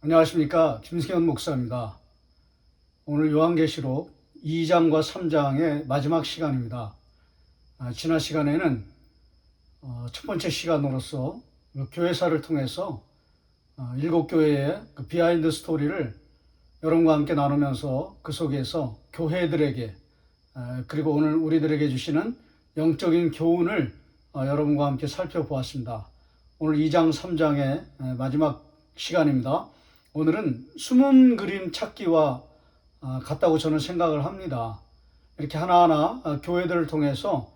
안녕하십니까. 김승현 목사입니다. 오늘 요한계시록 2장과 3장의 마지막 시간입니다. 지난 시간에는 첫 번째 시간으로서 교회사를 통해서 7교회의 비하인드 스토리를 여러분과 함께 나누면서 그 속에서 교회들에게 그리고 오늘 우리들에게 주시는 영적인 교훈을 여러분과 함께 살펴보았습니다. 오늘 2장 3장의 마지막 시간입니다. 오늘은 숨은 그림 찾기와 같다고 저는 생각을 합니다. 이렇게 하나하나 교회들을 통해서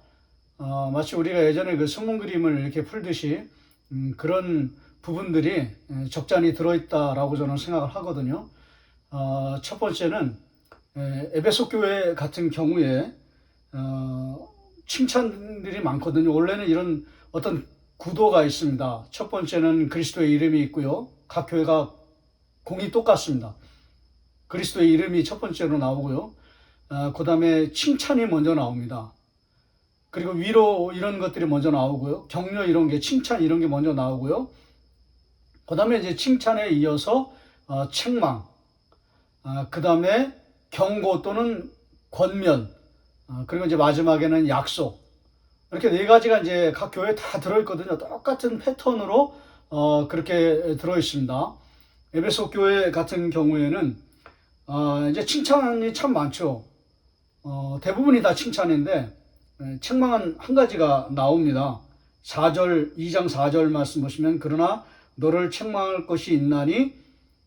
마치 우리가 예전에 그 숨은 그림을 이렇게 풀듯이 그런 부분들이 적잖이 들어있다라고 저는 생각을 하거든요. 첫 번째는 에베소 교회 같은 경우에 칭찬들이 많거든요. 원래는 이런 어떤 구도가 있습니다. 첫 번째는 그리스도의 이름이 있고요. 각 교회가 공이 똑같습니다. 그리스도의 이름이 첫 번째로 나오고요. 그 다음에 칭찬이 먼저 나옵니다. 그리고 위로 이런 것들이 먼저 나오고요. 격려 이런 게, 칭찬 이런 게 먼저 나오고요. 그 다음에 이제 칭찬에 이어서 책망, 그 다음에 경고 또는 권면, 그리고 이제 마지막에는 약속. 이렇게 네 가지가 이제 각 교회에 다 들어있거든요. 똑같은 패턴으로 그렇게 들어있습니다. 에베소 교회 같은 경우에는 이제 칭찬이 참 많죠. 대부분이 다 칭찬인데 책망은 한 가지가 나옵니다. 4절, 2장 4절 말씀 보시면 그러나 너를 책망할 것이 있나니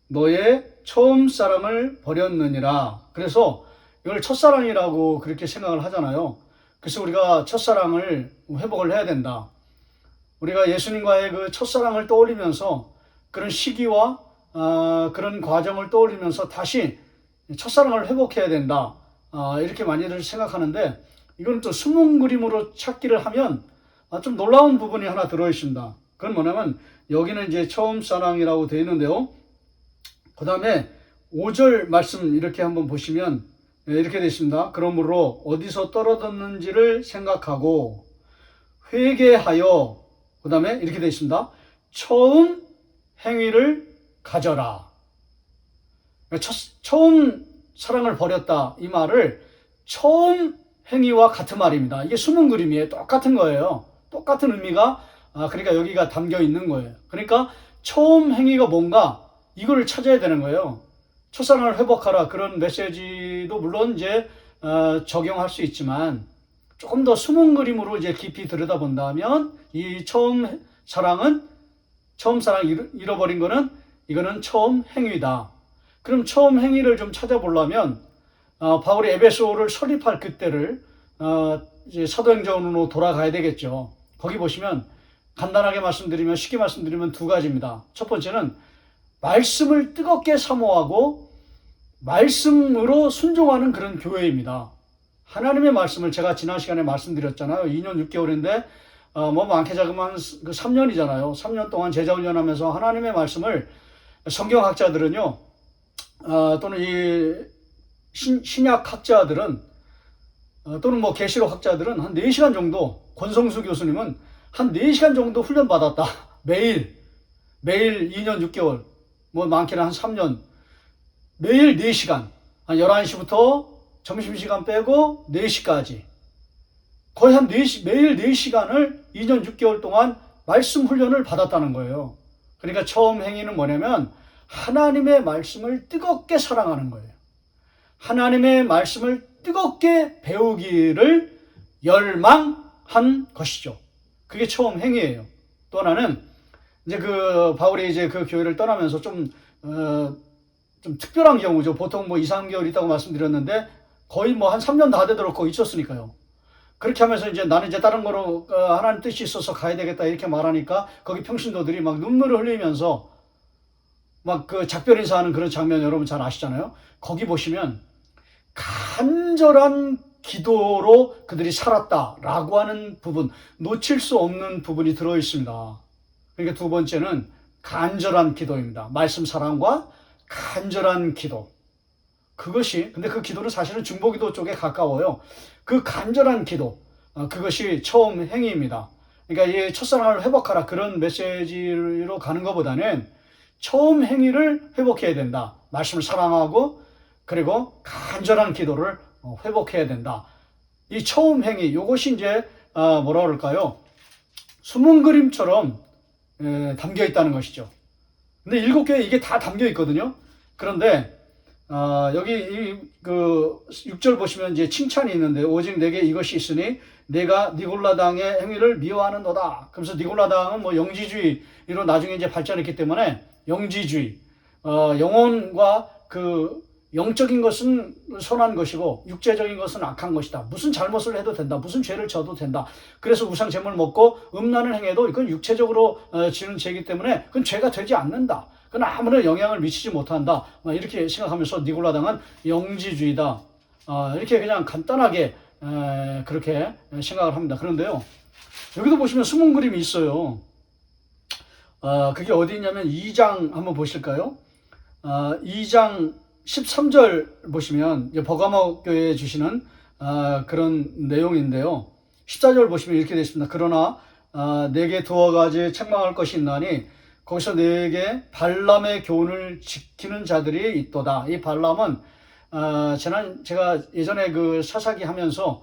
너의 처음 사랑을 버렸느니라. 그래서 이걸 첫사랑이라고 그렇게 생각을 하잖아요. 그래서 우리가 첫사랑을 회복을 해야 된다. 우리가 예수님과의 그 첫사랑을 떠올리면서 그런 시기와 그런 과정을 떠올리면서 다시 첫사랑을 회복해야 된다. 이렇게 많이들 생각하는데 이건 또 숨은 그림으로 찾기를 하면 좀 놀라운 부분이 하나 들어있습니다. 그건 뭐냐면 여기는 이제 처음 사랑이라고 되어 있는데요. 그 다음에 5절 말씀 이렇게 한번 보시면 이렇게 되어 있습니다. 그러므로 어디서 떨어졌는지를 생각하고 회개하여 그 다음에 이렇게 되어 있습니다. 처음 행위를 가져라. 처음 사랑을 버렸다. 이 말을 처음 행위와 같은 말입니다. 이게 숨은 그림이에요. 똑같은 거예요. 똑같은 의미가 그러니까 여기가 담겨 있는 거예요. 그러니까 처음 행위가 뭔가 이걸 찾아야 되는 거예요. 첫사랑을 회복하라. 그런 메시지도 물론 이제 적용할 수 있지만 조금 더 숨은 그림으로 이제 깊이 들여다본다면 이 처음 사랑 잃어버린 거는 이거는 처음 행위다. 그럼 처음 행위를 좀 찾아보려면 바울이 에베소를 설립할 그때를 이제 사도행전으로 돌아가야 되겠죠. 거기 보시면 간단하게 말씀드리면 쉽게 말씀드리면 두 가지입니다. 첫 번째는 말씀을 뜨겁게 사모하고 말씀으로 순종하는 그런 교회입니다. 하나님의 말씀을 제가 지난 시간에 말씀드렸잖아요. 2년 6개월인데 뭐 많게 작으면 3년이잖아요. 3년 동안 제자훈련하면서 하나님의 말씀을 성경학자들은요, 또는 이 신약학자들은, 또는 뭐 계시록학자들은 한 4시간 정도, 권성수 교수님은 한 4시간 정도 훈련받았다. 매일 2년 6개월, 뭐 많게는 한 3년, 매일 4시간, 한 11시부터 점심시간 빼고 4시까지. 거의 한 4시, 매일 4시간을 2년 6개월 동안 말씀 훈련을 받았다는 거예요. 그러니까 처음 행위는 뭐냐면 하나님의 말씀을 뜨겁게 사랑하는 거예요. 하나님의 말씀을 뜨겁게 배우기를 열망한 것이죠. 그게 처음 행위예요. 또 하나는 이제 바울이 이제 그 교회를 떠나면서 좀 특별한 경우죠. 보통 뭐 2, 3개월 있다고 말씀드렸는데 거의 뭐 한 3년 다 되도록 거기 있었으니까요. 그렇게 하면서 이제 나는 이제 다른 거로 하나님 뜻이 있어서 가야 되겠다 이렇게 말하니까 거기 평신도들이 막 눈물을 흘리면서 막 그 작별 인사하는 그런 장면 여러분 잘 아시잖아요. 거기 보시면 간절한 기도로 그들이 살았다라고 하는 부분, 놓칠 수 없는 부분이 들어 있습니다. 그러니까 두 번째는 간절한 기도입니다. 말씀 사랑과 간절한 기도. 근데 그 기도는 사실은 중보기도 쪽에 가까워요. 그 간절한 기도, 그것이 처음 행위입니다. 그러니까 이 첫사랑을 회복하라 그런 메시지로 가는 것보다는 처음 행위를 회복해야 된다. 말씀을 사랑하고 그리고 간절한 기도를 회복해야 된다. 이 처음 행위, 이것이 이제 뭐라 그럴까요? 숨은 그림처럼 담겨 있다는 것이죠. 근데 7개에 이게 다 담겨 있거든요. 그런데 여기 그 6절 보시면 이제 칭찬이 있는데 오직 내게 이것이 있으니 내가 니골라당의 행위를 미워하는도다. 그래서 니골라당은 뭐 영지주의로 나중에 이제 발전했기 때문에 영지주의, 영혼과 그 영적인 것은 선한 것이고 육체적인 것은 악한 것이다. 무슨 잘못을 해도 된다. 무슨 죄를 져도 된다. 그래서 우상 제물 먹고 음란을 행해도 이건 육체적으로 지는 죄이기 때문에 그건 죄가 되지 않는다. 그건 아무런 영향을 미치지 못한다. 이렇게 생각하면서 니골라당은 영지주의다. 이렇게 그냥 간단하게 그렇게 생각을 합니다. 그런데요, 여기도 보시면 숨은 그림이 있어요. 그게 어디 있냐면 2장 한번 보실까요? 2장 13절 보시면 버가모 교회에 주시는 그런 내용인데요. 14절 보시면 이렇게 되어 있습니다. 그러나 내게 두어 가지 책망할 것이 있나니 거기서 내게 발람의 교훈을 지키는 자들이 있도다. 이 발람은 제가 예전에 그 사사기 하면서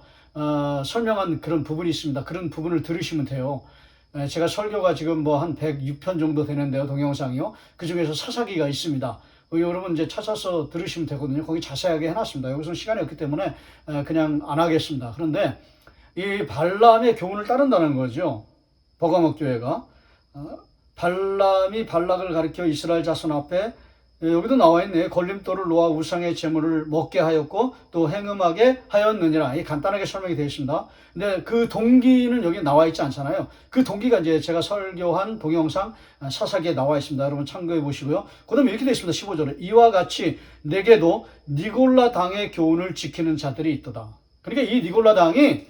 설명한 그런 부분이 있습니다. 그런 부분을 들으시면 돼요. 제가 설교가 지금 뭐 한 106편 정도 되는데요. 동영상이요. 그 중에서 사사기가 있습니다. 여러분 이제 찾아서 들으시면 되거든요. 거기 자세하게 해놨습니다. 여기서는 시간이 없기 때문에 그냥 안 하겠습니다. 그런데 이 발람의 교훈을 따른다는 거죠. 버가목 교회가. 발람이 발락을 가리켜 이스라엘 자손 앞에 여기도 나와 있네. 걸림돌을 놓아 우상의 제물을 먹게 하였고 또 행음하게 하였느니라. 간단하게 설명이 되어 있습니다. 근데 그 동기는 여기 나와 있지 않잖아요. 그 동기가 이제 제가 설교한 동영상 사사기에 나와 있습니다. 여러분 참고해 보시고요. 그 다음에 이렇게 되어 있습니다. 15절에 이와 같이 내게도 니골라 당의 교훈을 지키는 자들이 있도다. 그러니까 이 니골라 당이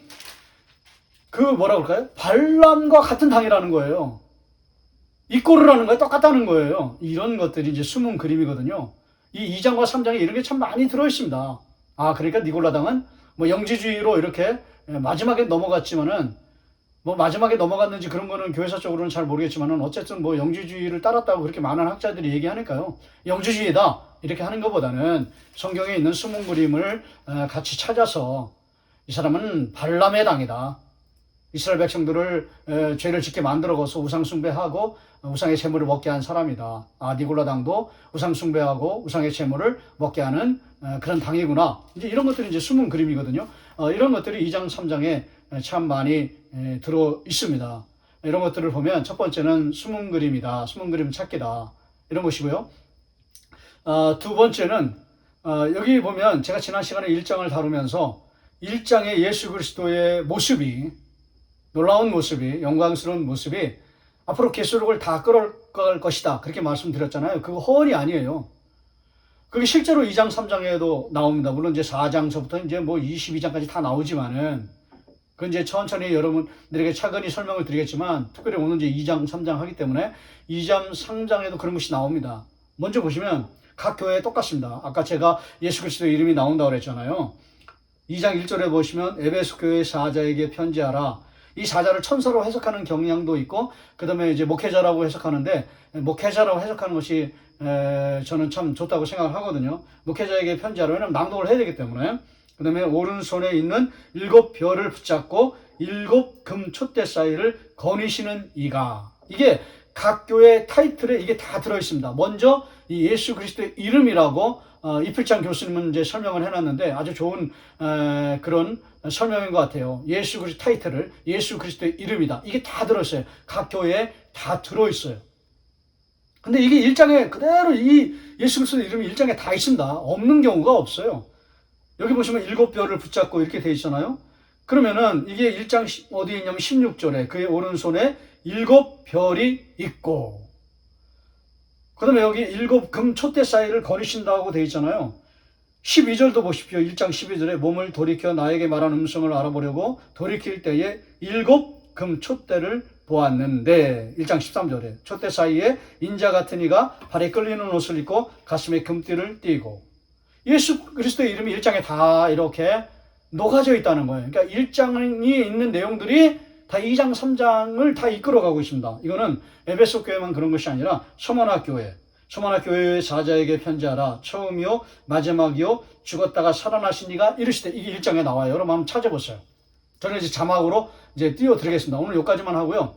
그 뭐라 그럴까요? 발람과 같은 당이라는 거예요. 이꼬르라는 거에 똑같다는 거예요. 이런 것들이 이제 숨은 그림이거든요. 이 2장과 3장에 이런 게 참 많이 들어있습니다. 그러니까 니골라당은 뭐 영지주의로 이렇게 마지막에 넘어갔지만은 뭐 마지막에 넘어갔는지 그런 거는 교회사적으로는 잘 모르겠지만은 어쨌든 뭐 영지주의를 따랐다고 그렇게 많은 학자들이 얘기하니까요. 영지주의다 이렇게 하는 것보다는 성경에 있는 숨은 그림을 같이 찾아서 이 사람은 발람의 당이다. 이스라엘 백성들을 죄를 짓게 만들어서 우상 숭배하고 우상의 제물을 먹게 한 사람이다. 니골라 당도 우상 숭배하고 우상의 제물을 먹게 하는 그런 당이구나. 이제 이런 것들이 이제 숨은 그림이거든요. 이런 것들이 2장 3장에 참 많이 들어 있습니다. 이런 것들을 보면 첫 번째는 숨은 그림이다. 숨은 그림 찾기다. 이런 것이고요. 두 번째는 여기 보면 제가 지난 시간에 1장을 다루면서 1장의 예수 그리스도의 모습이 놀라운 모습이 영광스러운 모습이 앞으로 계시록을 다 끌어갈 것이다. 그렇게 말씀드렸잖아요. 그거 허언이 아니에요. 그게 실제로 2장 3장에도 나옵니다. 물론 이제 4장서부터 이제 뭐 22장까지 다 나오지만은 그건 이제 천천히 여러분들에게 차근히 설명을 드리겠지만 특별히 오늘 이제 2장 3장 하기 때문에 2장 3장에도 그런 것이 나옵니다. 먼저 보시면 각 교회에 똑같습니다. 아까 제가 예수 그리스도의 이름이 나온다고 그랬잖아요. 2장 1절에 보시면 에베소 교회 사자에게 편지하라. 이 사자를 천사로 해석하는 경향도 있고 그 다음에 이제 목회자라고 해석하는데 목회자라고 해석하는 것이 저는 참 좋다고 생각을 하거든요. 목회자에게 편지하라. 왜냐하면 낭독을 해야 되기 때문에. 그 다음에 오른손에 있는 7별을 붙잡고 7금 촛대 사이를 거니시는 이가. 이게 각 교회 타이틀에 이게 다 들어있습니다. 먼저 이 예수 그리스도의 이름이라고 이필장 교수님은 이제 설명을 해놨는데 아주 좋은 그런 설명인 것 같아요. 예수 그리스도 타이틀을 예수 그리스도의 이름이다. 이게 다 들어있어요. 각 교회에 다 들어있어요. 근데 이게 1장에 그대로 이 예수 그리스도의 이름이 1장에 다 있습니다. 없는 경우가 없어요. 여기 보시면 7별을 붙잡고 이렇게 돼 있잖아요. 그러면은 이게 1장 어디에 있냐면 16절에 그의 오른손에 7별이 있고 그 다음에 여기 7금 촛대 사이를 거니신다고 돼 있잖아요. 12절도 보십시오. 1장 12절에 몸을 돌이켜 나에게 말한 음성을 알아보려고 돌이킬 때에 7금 촛대를 보았는데 1장 13절에 촛대 사이에 인자 같은 이가 발에 끌리는 옷을 입고 가슴에 금띠를 띠고 예수 그리스도의 이름이 1장에 다 이렇게 녹아져 있다는 거예요. 그러니까 1장에 있는 내용들이 다 2장, 3장을 다 이끌어가고 있습니다. 이거는 에베소 교회만 그런 것이 아니라 서머나 교회, 소만화 교회의 사자에게 편지하라. 처음이요 마지막이요 죽었다가 살아나신 이가 이르시되, 이게 1장에 나와요. 여러분 한번 찾아보세요. 저는 이제 자막으로 이제 띄워드리겠습니다. 오늘 여기까지만 하고요.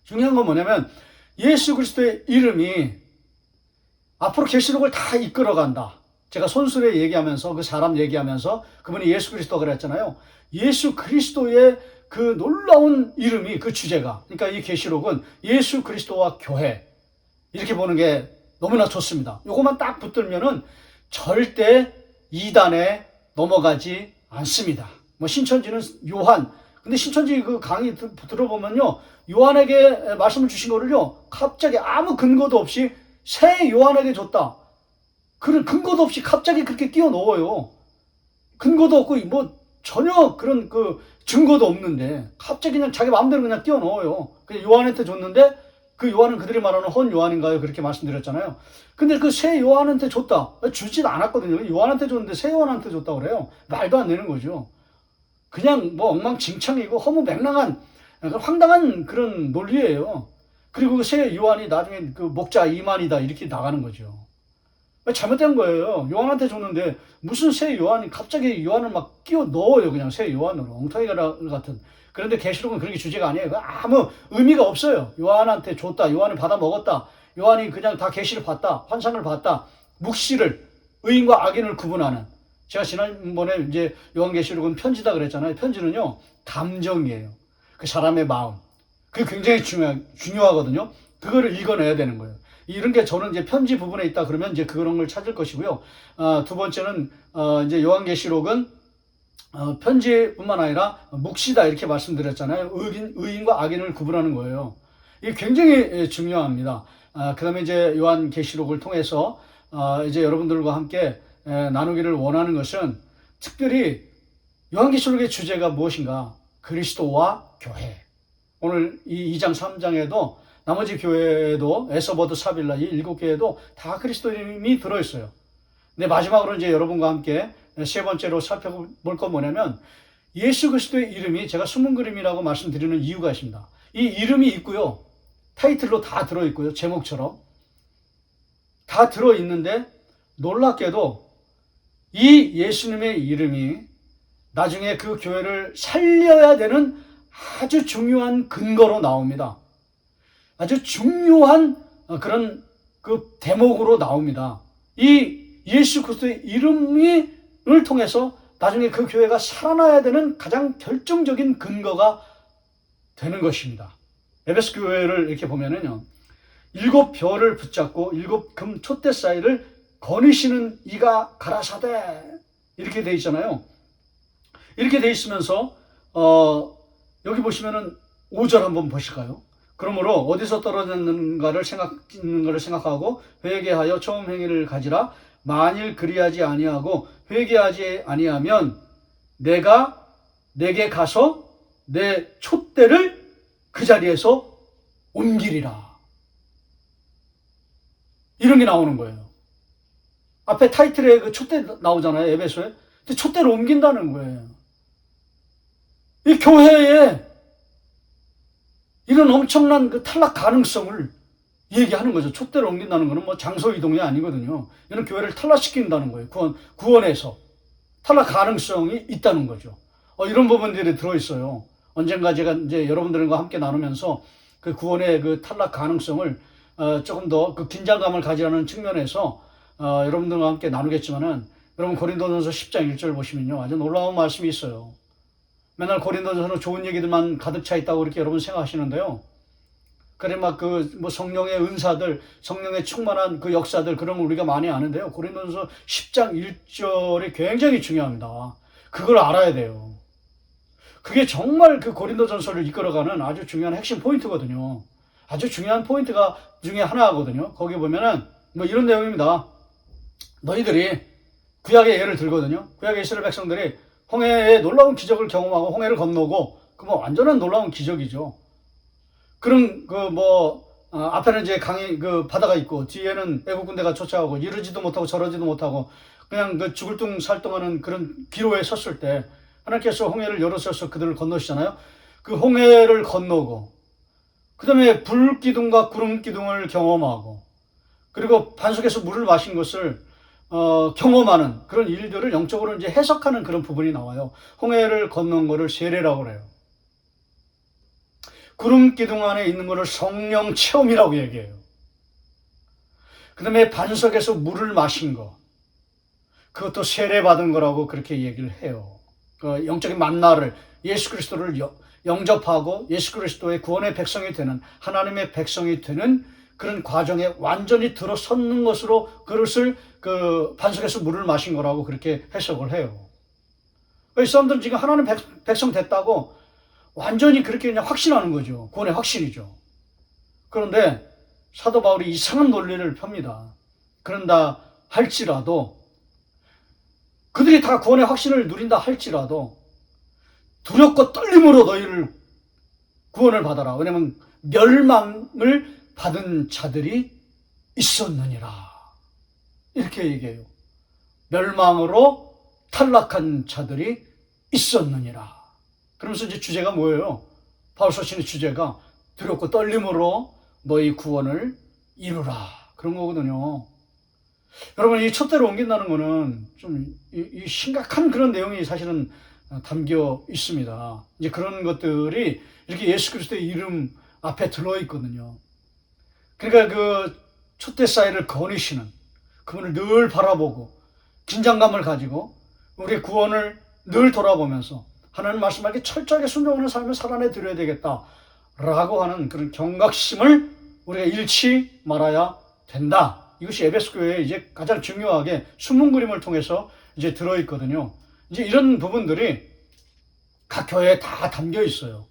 중요한 건 뭐냐면 예수 그리스도의 이름이 앞으로 계시록을 다 이끌어간다. 제가 손수레 얘기하면서, 그 사람 얘기하면서 그분이 예수 그리스도 그랬잖아요. 예수 그리스도의 그 놀라운 이름이, 그 주제가, 그러니까 이 계시록은 예수 그리스도와 교회, 이렇게 보는 게 너무나 좋습니다. 요것만 딱 붙들면은 절대 이단에 넘어가지 않습니다. 뭐 신천지는 요한, 근데 신천지 그 강의 들어보면요, 요한에게 말씀을 주신 거를요, 갑자기 아무 근거도 없이 새 요한에게 줬다. 그런 근거도 없이 갑자기 그렇게 끼워 넣어요. 근거도 없고 뭐 전혀 그런 그 증거도 없는데 갑자기 그냥 자기 마음대로 그냥 끼워 넣어요. 그냥 요한한테 줬는데 그 요한은 그들이 말하는 헌 요한인가요? 그렇게 말씀드렸잖아요. 근데 그 새 요한한테 줬다. 주진 않았거든요. 요한한테 줬는데 새 요한한테 줬다 그래요. 말도 안 되는 거죠. 그냥 뭐 엉망진창이고 허무맹랑한 황당한 그런 논리예요. 그리고 그 새 요한이 나중에 그 목자 이만이다 이렇게 나가는 거죠. 잘못된 거예요. 요한한테 줬는데 무슨 새 요한이 갑자기 요한을 막 끼워 넣어요. 그냥 새 요한으로 엉터리 같은. 그런데 계시록은 그런 게 주제가 아니에요. 아무 의미가 없어요. 요한한테 줬다. 요한이 받아 먹었다. 요한이 그냥 다 계시를 봤다. 환상을 봤다. 묵시를, 의인과 악인을 구분하는. 제가 지난번에 이제 요한계시록은 편지다 그랬잖아요. 편지는요, 감정이에요. 그 사람의 마음. 그게 굉장히 중요하거든요. 그거를 읽어내야 되는 거예요. 이런 게 저는 이제 편지 부분에 있다 그러면 이제 그런 걸 찾을 것이고요. 두 번째는, 이제 요한계시록은, 편지뿐만 아니라 묵시다 이렇게 말씀드렸잖아요. 의인과 악인을 구분하는 거예요. 이게 굉장히 중요합니다. 그 다음에 이제 요한계시록을 통해서, 이제 여러분들과 함께 나누기를 원하는 것은 특별히 요한계시록의 주제가 무엇인가? 그리스도와 교회. 오늘 이 2장 3장에도 나머지 교회에도 에서버드 사빌라 이 7개에도 다 그리스도 이름이 들어있어요. 근데 마지막으로 이제 여러분과 함께 세 번째로 살펴볼 건 뭐냐면 예수 그리스도의 이름이 제가 숨은 그림이라고 말씀드리는 이유가 있습니다. 이 이름이 있고요. 타이틀로 다 들어있고요. 제목처럼. 다 들어있는데 놀랍게도 이 예수님의 이름이 나중에 그 교회를 살려야 되는 아주 중요한 근거로 나옵니다. 아주 중요한 그런 그 대목으로 나옵니다. 이 예수 그리스도의 이름을 통해서 나중에 그 교회가 살아나야 되는 가장 결정적인 근거가 되는 것입니다. 에베소 교회를 이렇게 보면은요, 7별을 붙잡고 7금 촛대 사이를 거니시는 이가 가라사대 이렇게 돼 있잖아요. 이렇게 돼 있으면서 여기 보시면은 5절 한번 보실까요? 그러므로 어디서 떨어졌는가를 생각하고 회개하여 처음 행위를 가지라. 만일 그리하지 아니하고 회개하지 아니하면 내가 내게 가서 내 촛대를 그 자리에서 옮기리라. 이런 게 나오는 거예요. 앞에 타이틀에 그 촛대 나오잖아요. 에베소에. 근데 촛대를 옮긴다는 거예요. 이 교회에 이런 엄청난 그 탈락 가능성을 얘기하는 거죠. 촛대를 옮긴다는 거는 뭐 장소 이동이 아니거든요. 이런 교회를 탈락시킨다는 거예요. 구원에서. 탈락 가능성이 있다는 거죠. 이런 부분들이 들어있어요. 언젠가 제가 이제 여러분들과 함께 나누면서 그 구원의 그 탈락 가능성을 조금 더 그 긴장감을 가지라는 측면에서 여러분들과 함께 나누겠지만은 여러분 고린도전서 10장 1절 보시면요. 아주 놀라운 말씀이 있어요. 맨날 고린도전서는 좋은 얘기들만 가득 차 있다고 이렇게 여러분 생각하시는데요. 그래 막 그 뭐 성령의 은사들, 성령의 충만한 그 역사들 그런 거 우리가 많이 아는데요. 고린도전서 10장 1절이 굉장히 중요합니다. 그걸 알아야 돼요. 그게 정말 그 고린도전서를 이끌어가는 아주 중요한 핵심 포인트거든요. 아주 중요한 포인트가 중에 하나거든요. 거기 보면은 뭐 이런 내용입니다. 너희들이 구약의 예를 들거든요. 구약의 이스라엘 백성들이 홍해의 놀라운 기적을 경험하고 홍해를 건너고 그 뭐 완전한 놀라운 기적이죠. 그런 앞에는 이제 강이 그 바다가 있고 뒤에는 애국 군대가 쫓아오고 이러지도 못하고 저러지도 못하고 그냥 그 죽을 둥 살둥하는 그런 기로에 섰을 때 하나님께서 홍해를 열어주셔서 그들을 건너시잖아요. 그 홍해를 건너고 그 다음에 불기둥과 구름기둥을 경험하고 그리고 반석에서 물을 마신 것을 경험하는 그런 일들을 영적으로 이제 해석하는 그런 부분이 나와요. 홍해를 건넌 거를 세례라고 그래요. 구름 기둥 안에 있는 거를 성령 체험이라고 얘기해요. 그 다음에 반석에서 물을 마신 거, 그것도 세례받은 거라고 그렇게 얘기를 해요. 그 영적인 만나를, 예수 그리스도를 영접하고 예수 그리스도의 구원의 백성이 되는, 하나님의 백성이 되는 그런 과정에 완전히 들어섰는 것으로 그것을 그 반석에서 물을 마신 거라고 그렇게 해석을 해요. 이 사람들은 지금 하나님 백성 됐다고 완전히 그렇게 그냥 확신하는 거죠. 구원의 확신이죠. 그런데 사도 바울이 이상한 논리를 펴니다. 그런다 할지라도, 그들이 다 구원의 확신을 누린다 할지라도 두렵고 떨림으로 너희를 구원을 받아라. 왜냐하면 멸망을 받은 자들이 있었느니라. 이렇게 얘기해요. 멸망으로 탈락한 자들이 있었느니라. 그러면서 이제 주제가 뭐예요? 바울 서신의 주제가 두렵고 떨림으로 너희 구원을 이루라. 그런 거거든요. 여러분, 이 촛대로 옮긴다는 거는 좀 이 심각한 그런 내용이 사실은 담겨 있습니다. 이제 그런 것들이 이렇게 예수 그리스도의 이름 앞에 들어있거든요. 그러니까 그 촛대 사이를 거니시는 그분을 늘 바라보고 긴장감을 가지고 우리의 구원을 늘 돌아보면서 하나님 말씀하게 철저하게 순종하는 삶을 살아내 드려야 되겠다라고 하는 그런 경각심을 우리가 잃지 말아야 된다. 이것이 에베소 교회에 이제 가장 중요하게 숨은 그림을 통해서 이제 들어있거든요. 이제 이런 부분들이 각 교회에 다 담겨 있어요.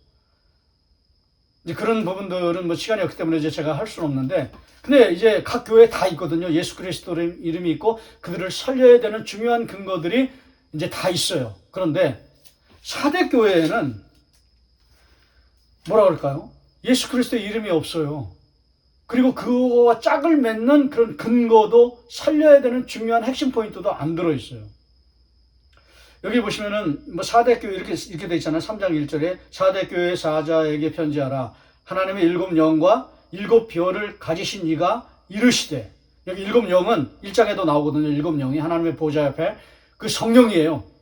이제 그런 부분들은 뭐 시간이 없기 때문에 이제 제가 할 수는 없는데, 근데 이제 각 교회에 다 있거든요. 예수 그리스도의 이름이 있고 그들을 살려야 되는 중요한 근거들이 이제 다 있어요. 그런데 사대 교회에는 뭐라 그럴까요? 예수 그리스도의 이름이 없어요. 그리고 그거와 짝을 맺는 그런 근거도, 살려야 되는 중요한 핵심 포인트도 안 들어있어요. 여기 보시면은 뭐 사대교회 이렇게 돼 있잖아요. 3장 1절에 사대교회 사자에게 편지하라. 하나님의 일곱 영과 일곱 별을 가지신 이가 이르시되, 여기 일곱 영은 1장에도 나오거든요. 일곱 영이 하나님의 보좌 옆에 그 성령이에요.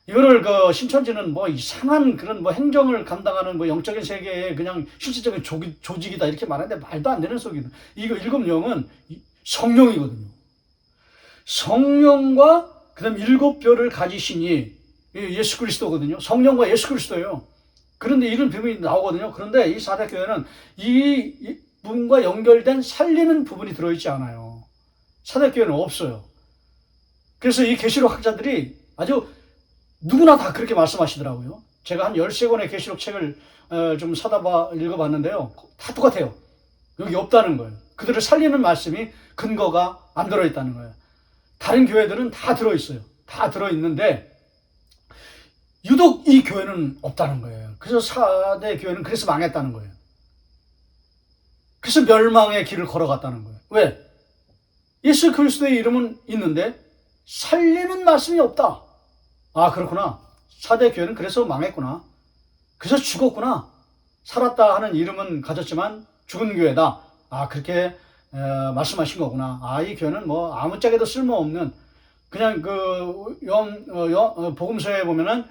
이거를 그 신천지는 뭐 이상한 그런 뭐 행정을 감당하는 뭐 영적인 세계의 그냥 실질적인 조직이다 이렇게 말하는데 말도 안 되는 소리거든요. 이거 일곱 영은 성령이거든요. 성령과 그다음 일곱 별을 가지시니 예수 그리스도거든요. 성령과 예수 그리스도예요. 그런데 이런 부분이 나오거든요. 그런데 이 사대교회는 이 부분과 연결된 살리는 부분이 들어있지 않아요. 사대교회는 없어요. 그래서 이 계시록 학자들이 아주 누구나 다 그렇게 말씀하시더라고요. 제가 한 13권의 계시록 책을 좀 사다 읽어봤는데요. 다 똑같아요. 여기 없다는 거예요. 그들을 살리는 말씀이 근거가 안 들어있다는 거예요. 다른 교회들은 다 들어있어요. 다 들어있는데 유독 이 교회는 없다는 거예요. 그래서 사대 교회는 그래서 망했다는 거예요. 그래서 멸망의 길을 걸어갔다는 거예요. 왜? 예수 그리스도의 이름은 있는데 살리는 말씀이 없다. 아, 그렇구나. 사대 교회는 그래서 망했구나. 그래서 죽었구나. 살았다 하는 이름은 가졌지만 죽은 교회다. 아, 그렇게 말씀하신 거구나. 아, 이 교회는 뭐 아무짝에도 쓸모없는 그냥 복음서에 보면은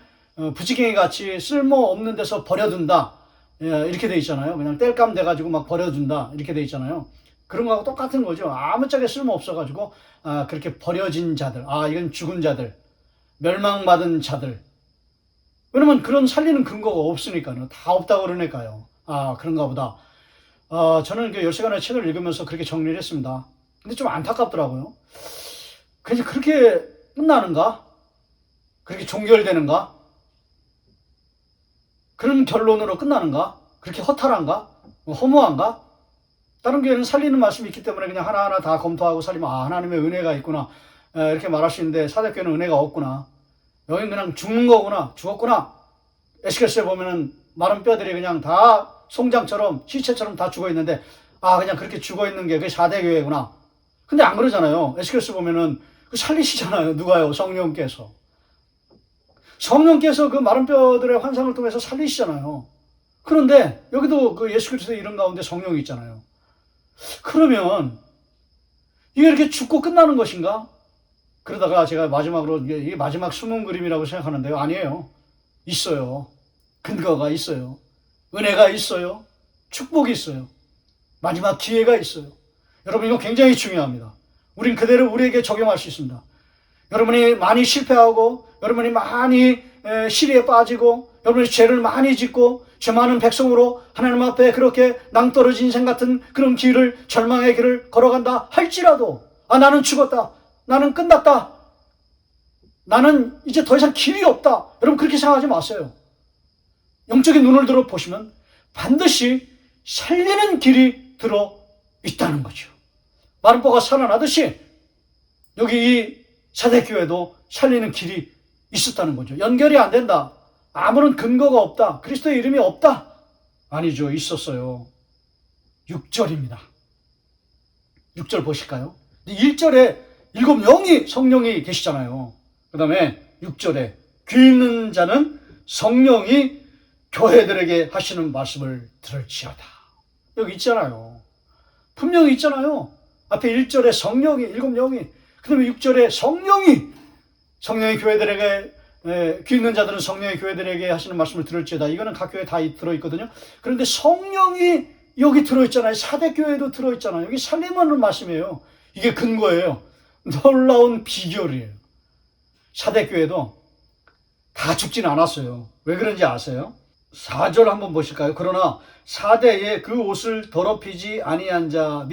부지깽이 같이 쓸모없는 데서 버려둔다. 이렇게 돼 있잖아요. 그냥 땔감 돼가지고 막 버려둔다. 이렇게 돼 있잖아요. 그런 거하고 똑같은 거죠. 아무짝에 쓸모없어가지고 그렇게 버려진 자들. 아, 이건 죽은 자들. 멸망받은 자들. 왜냐면 그런 살리는 근거가 없으니까요. 다 없다고 그러니까요. 아, 그런가 보다. 저는 그 10시간의 책을 읽으면서 그렇게 정리를 했습니다. 근데 좀 안타깝더라고요. 그래서 그렇게 끝나는가? 그렇게 종결되는가? 그런 결론으로 끝나는가? 그렇게 허탈한가? 허무한가? 다른 교회는 살리는 말씀이 있기 때문에 그냥 하나하나 다 검토하고 살리면 아, 하나님의 은혜가 있구나. 이렇게 말할 수 있는데 사대교회는 은혜가 없구나. 여긴 그냥 죽는 거구나. 죽었구나. 에스겔서에 보면은 마른 뼈들이 그냥 다 송장처럼 시체처럼 다 죽어 있는데 아, 그냥 그렇게 죽어 있는 게 그게 사대교회구나. 근데 안 그러잖아요. 에스겔서 보면은 살리시잖아요. 누가요? 성령께서. 성령께서 그 마른 뼈들의 환상을 통해서 살리시잖아요. 그런데 여기도 그 예수 그리스도의 이름 가운데 성령이 있잖아요. 그러면 이게 이렇게 죽고 끝나는 것인가? 그러다가 제가 마지막으로 이게 마지막 숨은 그림이라고 생각하는데요. 아니에요. 있어요. 근거가 있어요. 은혜가 있어요. 축복이 있어요. 마지막 기회가 있어요. 여러분, 이거 굉장히 중요합니다. 우린 그대로 우리에게 적용할 수 있습니다. 여러분이 많이 실패하고, 여러분이 많이 시리에 빠지고, 여러분이 죄를 많이 짓고, 죄 많은 백성으로 하나님 앞에 그렇게 낭떠러진 인생 같은 그런 길을, 절망의 길을 걸어간다 할지라도, 나는 죽었다. 나는 끝났다. 나는 이제 더 이상 길이 없다. 여러분, 그렇게 생각하지 마세요. 영적인 눈을 들어 보시면 반드시 살리는 길이 들어 있다는 거죠. 마른 뼈가 살아나듯이 여기 이 사대교회도 살리는 길이 있었다는 거죠. 연결이 안 된다. 아무런 근거가 없다. 그리스도의 이름이 없다. 아니죠. 있었어요. 6절입니다. 6절 보실까요? 1절에 7명이 성령이 계시잖아요. 그 다음에 6절에 귀 있는 자는 성령이 교회들에게 하시는 말씀을 들을지어다. 여기 있잖아요. 분명히 있잖아요. 앞에 1절에 성령이 7명이, 그 다음에 6절에 성령이 교회들에게, 귀 있는 자들은 성령의 교회들에게 하시는 말씀을 들을지어다. 이거는 각 교회에 다 들어있거든요. 그런데 성령이 여기 들어있잖아요. 사대교회도 들어있잖아요. 여기 살림하는 말씀이에요. 이게 근거예요. 놀라운 비결이에요. 사대교회도 다 죽지는 않았어요. 왜 그런지 아세요? 4절 한번 보실까요? 그러나 사대에 그 옷을 더럽히지 아니한 자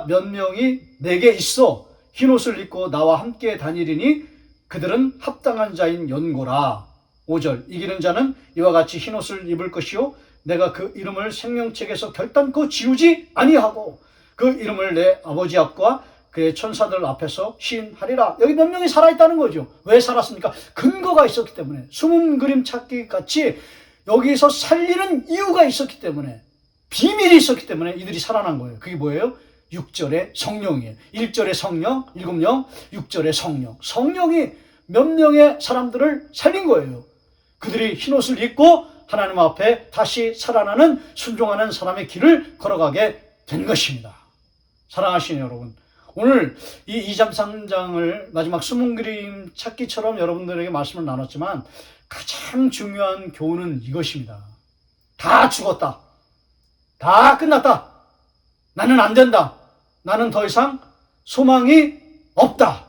몇 명이 내게 있어 흰 옷을 입고 나와 함께 다니리니 그들은 합당한 자인 연고라. 5절 이기는 자는 이와 같이 흰 옷을 입을 것이요 내가 그 이름을 생명책에서 결단코 지우지 아니하고 그 이름을 내 아버지 앞과 그의 천사들 앞에서 시인하리라. 여기 몇 명이 살아있다는 거죠. 왜 살았습니까? 근거가 있었기 때문에. 숨은 그림 찾기 같이 여기서 살리는 이유가 있었기 때문에, 비밀이 있었기 때문에 이들이 살아난 거예요. 그게 뭐예요? 6절의 성령이에요. 1절의 성령, 7명, 6절의 성령. 성령이 몇 명의 사람들을 살린 거예요. 그들이 흰옷을 입고 하나님 앞에 다시 살아나는 순종하는 사람의 길을 걸어가게 된 것입니다. 사랑하시는 여러분, 오늘 이 2장 3장을 마지막 숨은 그림 찾기처럼 여러분들에게 말씀을 나눴지만 가장 중요한 교훈은 이것입니다. 다 죽었다. 다 끝났다. 나는 안 된다. 나는 더 이상 소망이 없다.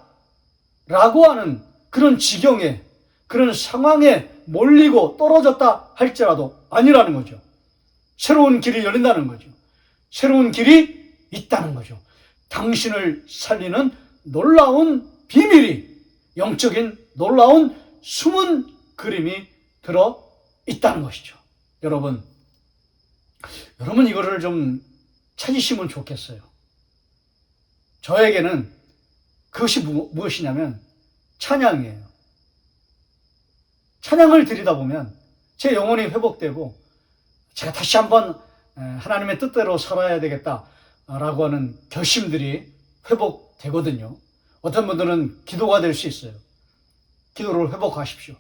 라고 하는 그런 지경에, 그런 상황에 몰리고 떨어졌다 할지라도 아니라는 거죠. 새로운 길이 열린다는 거죠. 새로운 길이 있다는 거죠. 당신을 살리는 놀라운 비밀이, 영적인 놀라운 숨은 그림이 들어 있다는 것이죠. 여러분 이거를 좀 찾으시면 좋겠어요. 저에게는 그것이 무엇이냐면 찬양이에요. 찬양을 드리다 보면 제 영혼이 회복되고 제가 다시 한번 하나님의 뜻대로 살아야 되겠다라고 하는 결심들이 회복되거든요. 어떤 분들은 기도가 될 수 있어요. 기도를 회복하십시오.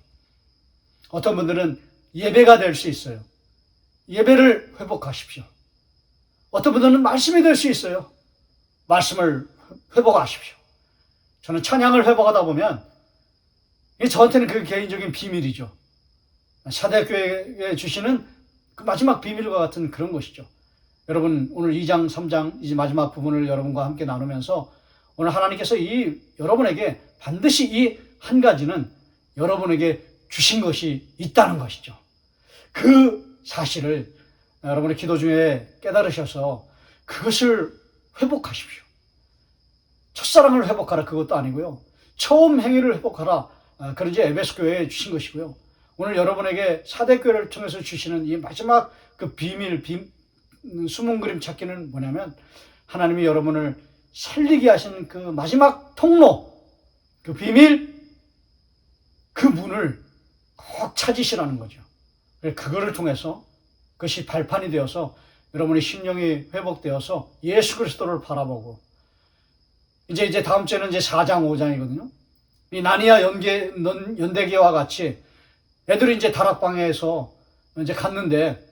어떤 분들은 예배가 될 수 있어요. 예배를 회복하십시오. 어떤 분들은 말씀이 될 수 있어요. 말씀을 회복하십시오. 저는 찬양을 회복하다 보면 저한테는 그 개인적인 비밀이죠. 사대교회에 주시는 그 마지막 비밀과 같은 그런 것이죠. 여러분 오늘 2장 3장 이제 마지막 부분을 여러분과 함께 나누면서 오늘 하나님께서 여러분에게 반드시 이 한 가지는 여러분에게 주신 것이 있다는 것이죠. 그 사실을 여러분의 기도 중에 깨달으셔서 그것을 회복하십시오. 첫사랑을 회복하라 그것도 아니고요. 처음 행위를 회복하라. 그런 이제 에베소 교회에 주신 것이고요. 오늘 여러분에게 사대교회를 통해서 주시는 이 마지막 그 비밀, 숨은 그림 찾기는 뭐냐면 하나님이 여러분을 살리게 하시는 그 마지막 통로, 그 비밀, 그 문을 꼭 찾으시라는 거죠. 그거를 통해서 그것이 발판이 되어서 여러분의 심령이 회복되어서 예수 그리스도를 바라보고 이제 다음 주에는 이제 4장, 5장이거든요. 이 나니아 연대기와 같이 애들이 이제 다락방에서 이제 갔는데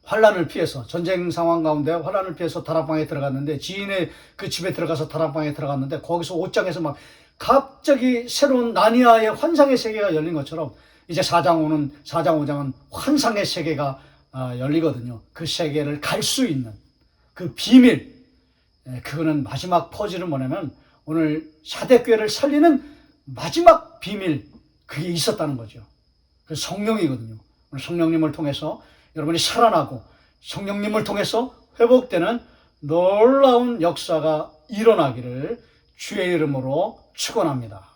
환란을 피해서, 전쟁 상황 가운데 환란을 피해서 다락방에 들어갔는데, 지인의 그 집에 들어가서 다락방에 들어갔는데, 거기서 옷장에서 막 갑자기 새로운 나니아의 환상의 세계가 열린 것처럼, 이제 4장 5장은 환상의 세계가 열리거든요. 그 세계를 갈 수 있는 그 비밀, 그거는 마지막 퍼즐은 뭐냐면, 오늘 사대교회를 살리는 마지막 비밀, 그게 있었다는 거죠. 그 성령이거든요. 오늘 성령님을 통해서 여러분이 살아나고 성령님을 통해서 회복되는 놀라운 역사가 일어나기를 주의 이름으로 축원합니다.